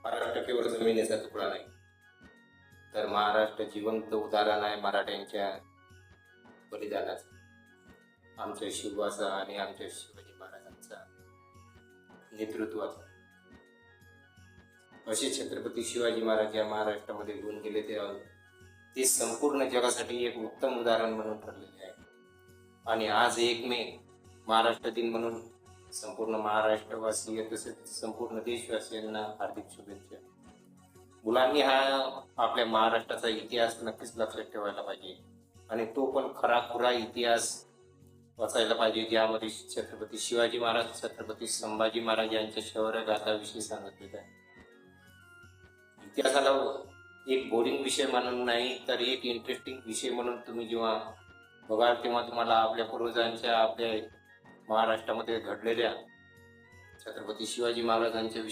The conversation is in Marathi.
महाराष्ट्र केवळ जमिनीचा तुकडा नाही, तर महाराष्ट्र जिवंत उदाहरण आहे मराठ्यांच्या बलिदानाचं, आमच्या शिवबाचा आणि आमच्या शिवाजी महाराजांचा नेतृत्वाचा. असे छत्रपती शिवाजी महाराज या महाराष्ट्रामध्ये घेऊन गेले ते संपूर्ण जगासाठी एक उत्तम उदाहरण म्हणून ठरलेले आहे. आणि आज 1 मे महाराष्ट्र दिन म्हणून संपूर्ण महाराष्ट्रवासीय तसेच संपूर्ण देशवासियांना हार्दिक शुभेच्छा. मुलांनी हा आपल्या महाराष्ट्राचा इतिहास नक्कीच लक्षात ठेवायला पाहिजे आणि तो पण खरा इतिहास वाचायला पाहिजे, ज्यामध्ये छत्रपती शिवाजी महाराज, छत्रपती संभाजी महाराज यांच्या शौर्यगाथाविषयी सांगितलेलं आहे. इतिहासाला एक बोरिंग विषय म्हणून नाही, तर एक इंटरेस्टिंग विषय म्हणून तुम्ही जेव्हा बघाल तेव्हा तुम्हाला आपल्या पूर्वजांच्या, आपल्या महाराष्ट्रामध्ये घडलेल्या छत्रपती शिवाजी महाराजांच्या विषयी